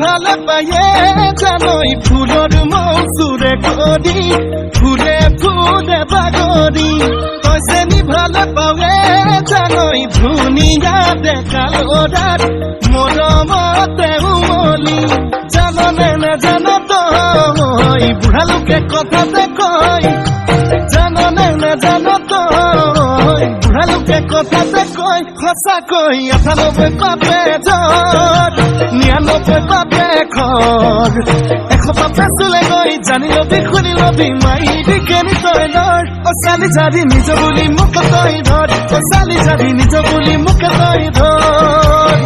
ভালে পায়ে জানই ফুলৰ মৌচুৰে কৰি ফুলে ফুলে বাগৰি কৈছে নি ভালে পাৱে জানই ধুনীয়া ডেকা ল'ৰাত মৰমতে উমলি জাননে নাজান তই বুঢ়া লোকে কথাতে কয় জাননে নাজান তই বুঢ়া লোকে কথাতে কয় সঁচাকৈ ৯৮ পাপে জ্বৰ ৯৯ পাপে খৰ ১০০ পাপে চুলে গৈ জানি লবি শুনি লবি মাইবি কেনি তই ধৰ চালি জাৰি নিজ বুলি মোক তই ধৰ চালি জাৰি নিজ বুলি মোক তই ধৰ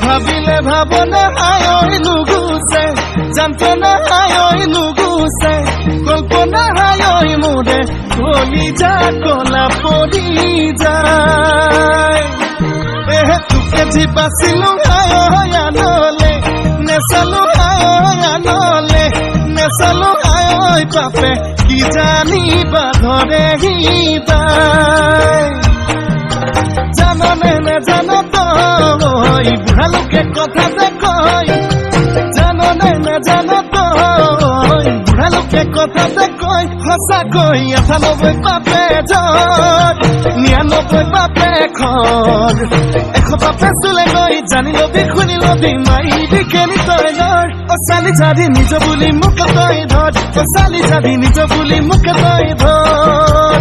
ভাবিলে ভাবনা হায় নুগুছে যন্ত্ৰণা হায় নুগুছে কল্পনা হায় মোৰে কলিজা কলা পৰি যায় তোকে যি বাচিলো হায় আনলে নেচালো হায় আনলে নেচালো হায় পাপে কি জানিবা ধৰে হিবাই জাননে নাজান তই বুঢ়া লোকে কথাতে কয় জাননে নাজান তই বুঢ়া লোকে কথাতে কয় সঁচাকৈ ৯৮ পাপে জ্বৰ ৯৯ পাপে খৰ ১০০ পাপে চুলে গৈ জানি লবি শুনি লবি মাইবি কেনি তই ধৰ চালি জাৰি নিজ বুলি মোক তই ধৰ চালি জাৰি নিজ বুলি মোক তই ধৰ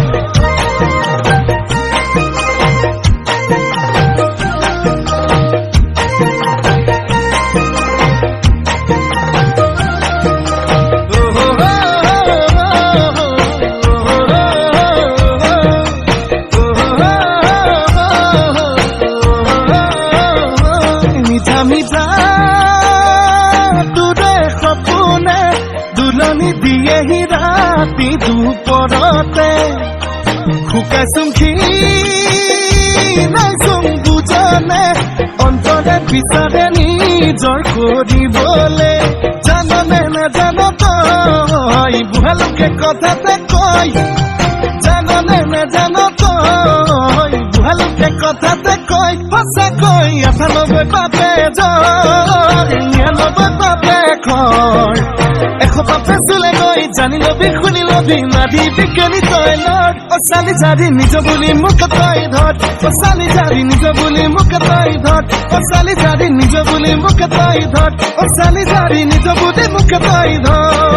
মিঠা তোৰে সপোনে দুলনি দিয়েহি ৰাতি দুপৰতে শুকাইছোং খিনাইছোং বুজনে অন্তৰে বিচাৰে নিজৰ কৰিবলে জাননে নাজান তই বুঢ়া লোকে কথাতে কয় জাননে নাজান তই বুঢ়া লোকে কথাতে কয় সঁচাকৈ ৯৮ পাপে জ্বৰ ৯৯ পাপে খৰ ১০০ পাপে চুলে গৈ জানি লবি শুনি লবি নাদিবি কেনি তই লৰ চালি জাৰি নিজ বুলি মোক তই ধৰ চালি জাৰি নিজ বুলি মোক তই ধৰ চালি জাৰি নিজ বুলি মোক তই ধৰ চালি জাৰি নিজ বুলি মোক তই ধৰ